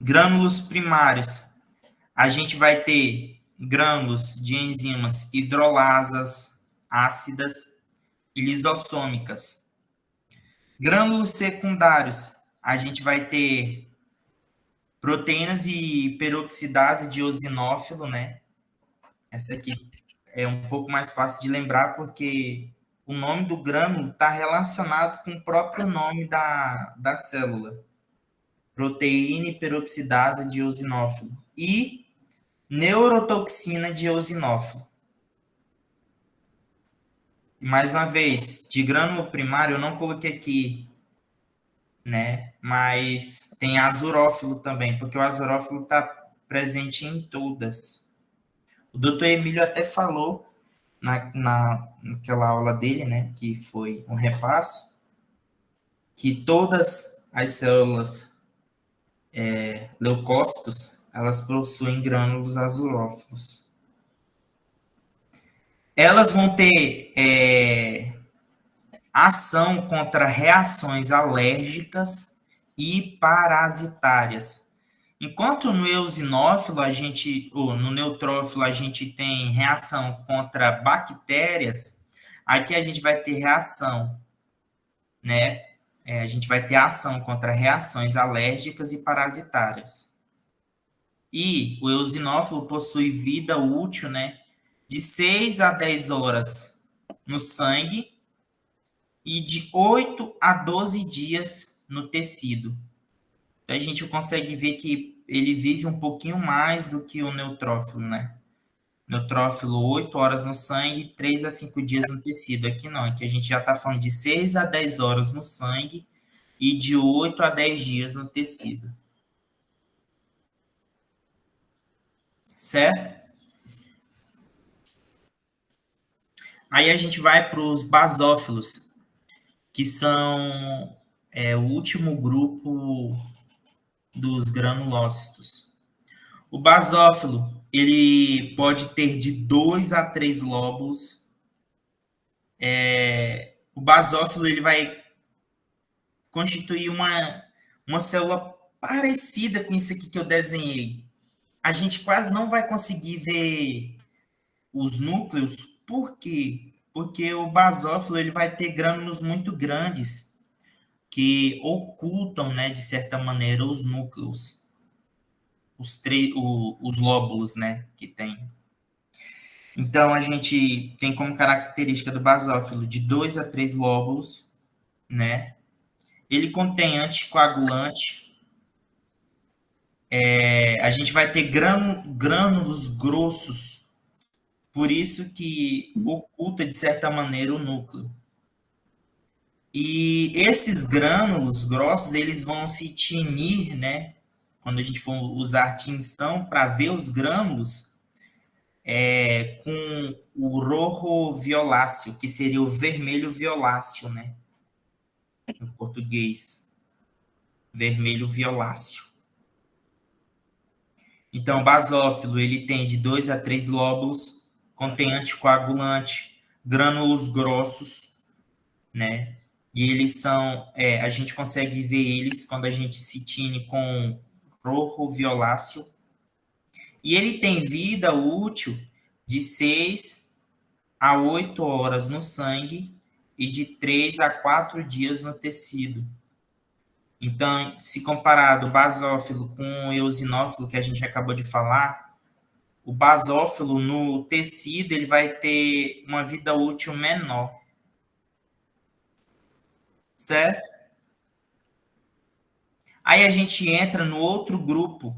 Grânulos primários, a gente vai ter grânulos de enzimas hidrolasas, ácidas e lisossômicas. Grânulos secundários, a gente vai ter proteínas e peroxidase de eosinófilo, né? Essa aqui é um pouco mais fácil de lembrar, porque o nome do grânulo está relacionado com o próprio nome da célula. Proteína e peroxidase de eosinófilo. E neurotoxina de eosinófilo. E mais uma vez, de grânulo primário, eu não coloquei aqui, né? Mas tem azurófilo também, porque o azurófilo está presente em todas. O doutor Emílio até falou naquela aula dele, né? Que foi um repasso, que todas as células leucócitos, elas possuem grânulos azurófilos. Elas vão ter ação contra reações alérgicas e parasitárias. Enquanto no eosinófilo, ou no neutrófilo, a gente tem reação contra bactérias, aqui a gente vai ter reação, né? A gente vai ter ação contra reações alérgicas e parasitárias. E o eosinófilo possui vida útil, né? De 6 a 10 horas no sangue e de 8 a 12 dias no tecido. Então, a gente consegue ver que ele vive um pouquinho mais do que o neutrófilo, né? Neutrófilo, 8 horas no sangue, 3 a 5 dias no tecido. Aqui não, aqui a gente já está falando de 6 a 10 horas no sangue e de 8 a 10 dias no tecido. Certo? Aí a gente vai para os basófilos, que são o último grupo dos granulócitos. O basófilo, ele pode ter de 2 a 3 lóbulos. O basófilo, ele vai constituir uma célula parecida com isso aqui que eu desenhei. A gente quase não vai conseguir ver os núcleos. Por quê? Porque o basófilo, ele vai ter grânulos muito grandes que ocultam, né, de certa maneira, os núcleos, os lóbulos, né, que tem. Então, a gente tem como característica do basófilo de 2 a 3 lóbulos, né? Ele contém anticoagulante. A gente vai ter grânulos grossos, por isso que oculta, de certa maneira, o núcleo. E esses grânulos grossos, eles vão se tinir, né? Quando a gente for usar tinção para ver os grânulos, com o rojo violáceo, que seria o vermelho violáceo, né? No português. Vermelho violáceo. Então, o basófilo, ele tem de 2 a 3 lóbulos, contém anticoagulante, grânulos grossos, né? E eles são, a gente consegue ver eles quando a gente se tine com rojo violáceo. E ele tem vida útil de 6 a 8 horas no sangue e de 3 a 4 dias no tecido. Então, se comparado o basófilo com o eosinófilo, que a gente acabou de falar, o basófilo no tecido ele vai ter uma vida útil menor. Certo? Aí a gente entra no outro grupo,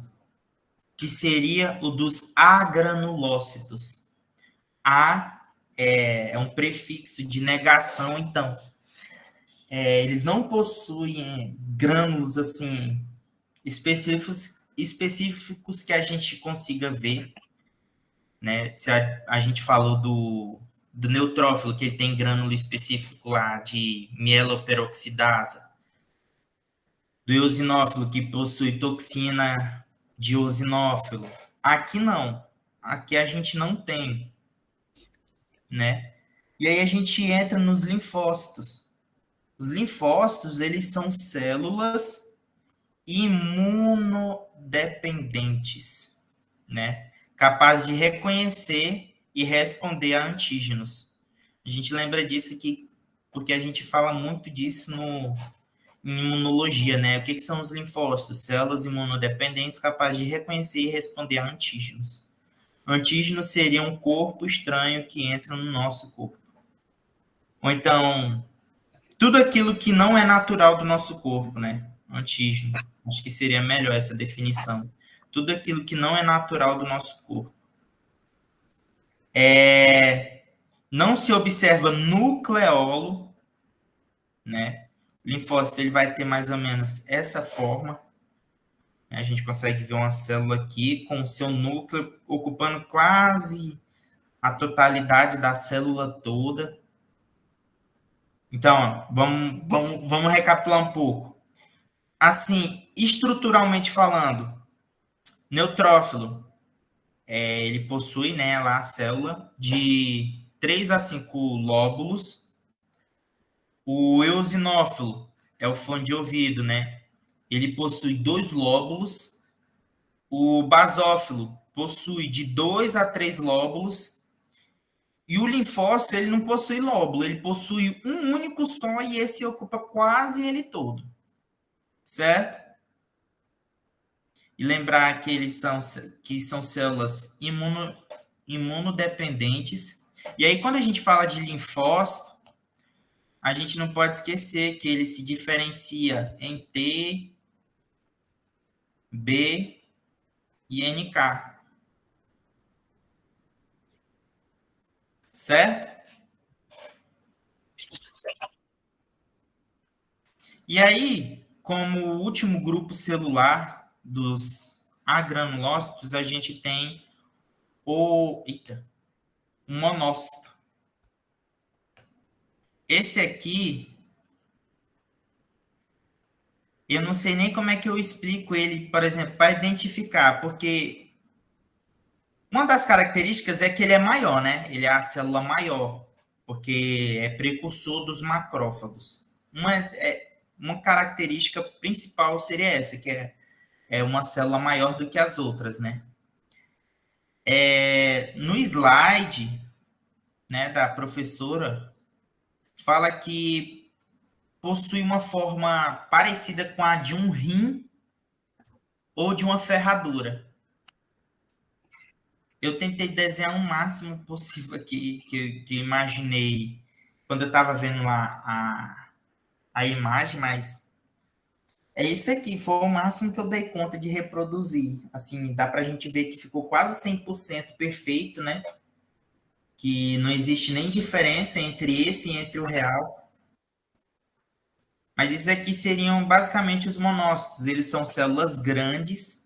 que seria o dos agranulócitos. A é um prefixo de negação, então. Eles não possuem grânulos assim específicos que a gente consiga ver, né? Se a gente falou do neutrófilo, que ele tem grânulo específico lá de mieloperoxidasa, do eosinófilo, que possui toxina de eosinófilo. Aqui não. Aqui a gente não tem, né? E aí a gente entra nos linfócitos. Os linfócitos, eles são células imunodependentes, né? Capazes de reconhecer e responder a antígenos. A gente lembra disso aqui, porque a gente fala muito disso em imunologia, né? O que são os linfócitos? Células imunodependentes capazes de reconhecer e responder a antígenos. Antígeno seria um corpo estranho que entra no nosso corpo. Ou então, tudo aquilo que não é natural do nosso corpo, né? Antígeno. Acho que seria melhor essa definição. Tudo aquilo que não é natural do nosso corpo. Não se observa nucleolo, né? O linfócito ele vai ter mais ou menos essa forma. A gente consegue ver uma célula aqui com o seu núcleo ocupando quase a totalidade da célula toda. Então, vamos recapitular um pouco. Assim, estruturalmente falando, neutrófilo, ele possui, né, lá a célula de 3 a 5 lóbulos. O eosinófilo é o fone de ouvido, né? Ele possui 2 lóbulos. O basófilo possui de 2 a 3 lóbulos. E o linfócito, ele não possui lóbulo, ele possui um único só e esse ocupa quase ele todo. Certo? E lembrar que que são células imunodependentes. E aí, quando a gente fala de linfócito, a gente não pode esquecer que ele se diferencia em T, B e NK. Certo? E aí, como o último grupo celular dos agranulócitos, a gente tem o monócito. Esse aqui, eu não sei nem como é que eu explico ele, por exemplo, para identificar, porque uma das características é que ele é maior, né? Ele é a célula maior, porque é precursor dos macrófagos. Uma característica principal seria essa, que é uma célula maior do que as outras, né? No slide, né, da professora, fala que possui uma forma parecida com a de um rim ou de uma ferradura. Eu tentei desenhar o máximo possível aqui, que imaginei quando eu estava vendo lá a imagem, mas é isso aqui, foi o máximo que eu dei conta de reproduzir. Assim, dá para a gente ver que ficou quase 100% perfeito, né? Que não existe nem diferença entre esse e entre o real. Mas isso aqui seriam basicamente os monócitos. Eles são células grandes.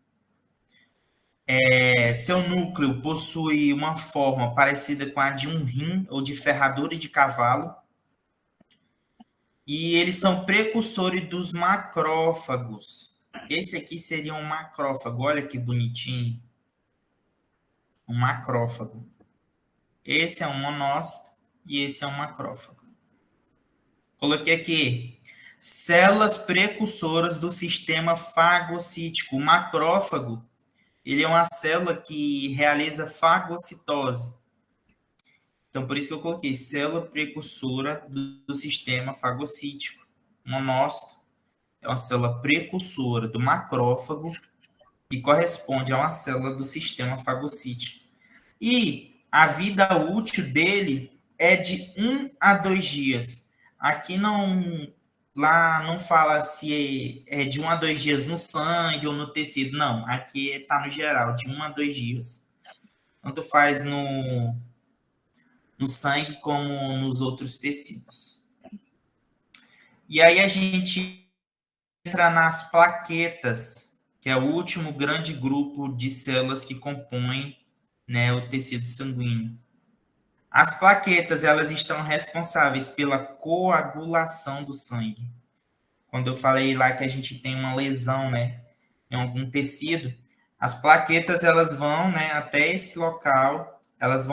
Seu núcleo possui uma forma parecida com a de um rim ou de ferradura de cavalo. E eles são precursores dos macrófagos. Esse aqui seria um macrófago. Olha que bonitinho. Um macrófago. Esse é um monócito e esse é um macrófago. Coloquei aqui. Células precursoras do sistema fagocítico. O macrófago, ele é uma célula que realiza fagocitose. Então, por isso que eu coloquei célula precursora do sistema fagocítico. Monócito é uma célula precursora do macrófago que corresponde a uma célula do sistema fagocítico. E a vida útil dele é de 1 a 2 dias. Aqui lá não fala se é de 1 a 2 dias no sangue ou no tecido. Não, aqui está no geral, de 1 a 2 dias. Tanto faz no sangue como nos outros tecidos. E aí a gente entra nas plaquetas, que é o último grande grupo de células que compõem, né, o tecido sanguíneo. As plaquetas, elas estão responsáveis pela coagulação do sangue. Quando eu falei lá que a gente tem uma lesão, né, em algum tecido, as plaquetas, elas vão, né, até esse local, elas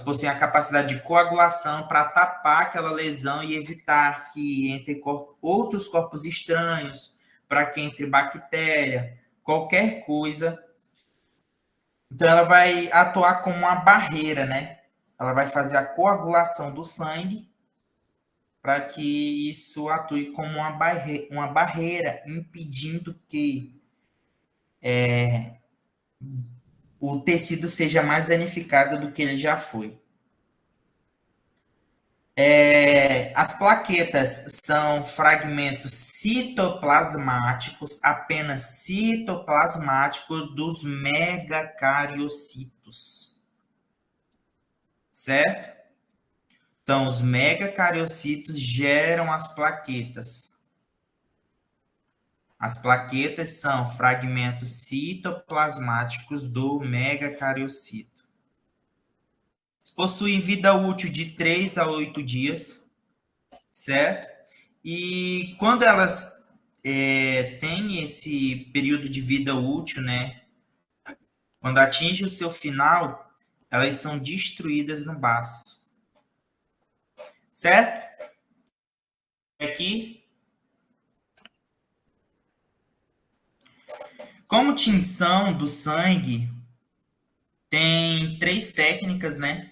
possuem a capacidade de coagulação para tapar aquela lesão e evitar que entre outros corpos estranhos, fraca entre bactéria, qualquer coisa. Então, ela vai atuar como uma barreira, né? Ela vai fazer a coagulação do sangue para que isso atue como uma barreira, impedindo que o tecido seja mais danificado do que ele já foi. As plaquetas são fragmentos citoplasmáticos, apenas citoplasmáticos dos megacariocitos. Certo? Então, os megacariocitos geram as plaquetas. As plaquetas são fragmentos citoplasmáticos do megacariocito. Possuem vida útil de 3 a 8 dias, certo? E quando elas têm esse período de vida útil, né? Quando atinge o seu final, elas são destruídas no baço. Certo? Aqui. Como tinção do sangue, tem 3 técnicas, né?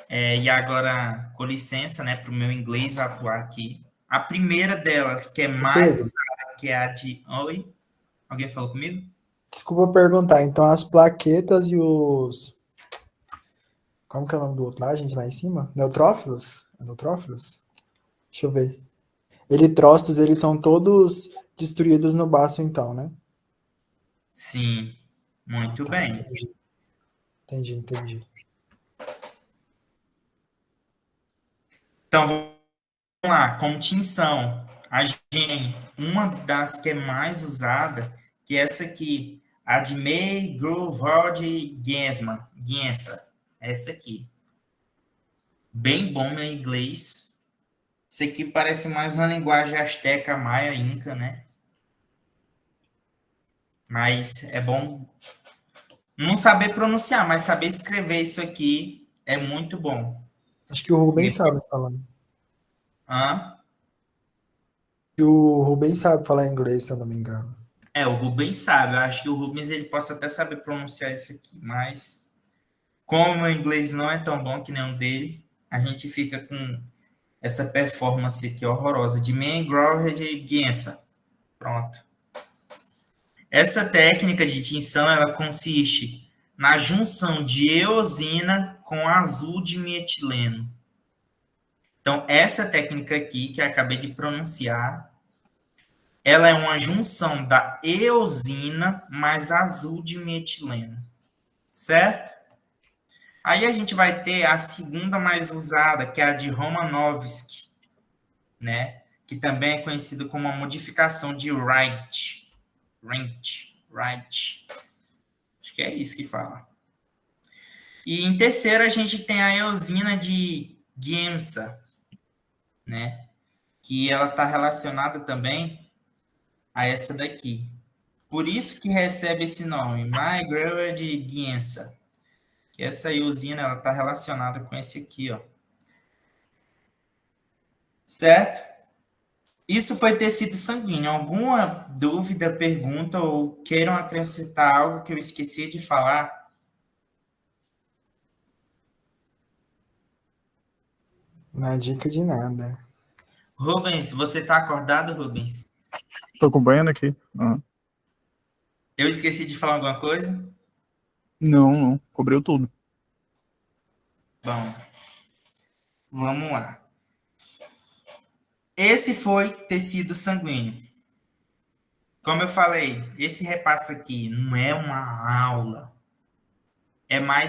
E agora, com licença, né, para o meu inglês atuar aqui. A primeira delas, que é mais usada, que é a de... Oi? Alguém falou comigo? Desculpa perguntar, então as plaquetas e os... Como que é o nome do outro lá, gente, lá em cima? Neutrófilos? É neutrófilos? Deixa eu ver. Eritrócitos, eles são todos destruídos no baço, então, né? Sim, muito bem. Entendi. Então, vamos lá, como tinção. A gente, uma das que é mais usada, que é essa aqui, a de May Gruvald Gensa. Essa aqui. Bem bom meu inglês. Isso aqui parece mais uma linguagem asteca, maia, inca, né? Mas é bom não saber pronunciar, mas saber escrever isso aqui é muito bom. Acho que o Rubens sabe falar. O Rubens sabe falar inglês, se eu não me engano. O Rubens sabe. Eu acho que o Rubens ele possa até saber pronunciar isso aqui, mas como o meu inglês não é tão bom que nem o dele, a gente fica com essa performance aqui horrorosa de Mangrove de Gensa. Pronto. Essa técnica de tinção, ela consiste na junção de eosina com azul de metileno. Então, essa técnica aqui, que eu acabei de pronunciar, ela é uma junção da eosina mais azul de metileno. Certo? Aí a gente vai ter a segunda mais usada, que é a de Romanovsky, né? Que também é conhecida como a modificação de Wright. Acho que é isso que fala. E em terceiro, a gente tem a eosina de Giemsa, né? Que ela está relacionada também a essa daqui. Por isso que recebe esse nome, Migrer de Giemsa. Que essa eosina, ela está relacionada com esse aqui, ó. Certo? Isso foi tecido sanguíneo. Alguma dúvida, pergunta ou queiram acrescentar algo que eu esqueci de falar? Não é dica de nada. Rubens, você está acordado, Rubens? Tô acompanhando aqui. Eu esqueci de falar alguma coisa? Não. Cobriu tudo. Bom, vamos lá. Esse foi tecido sanguíneo. Como eu falei, esse repasso aqui não é uma aula. É mais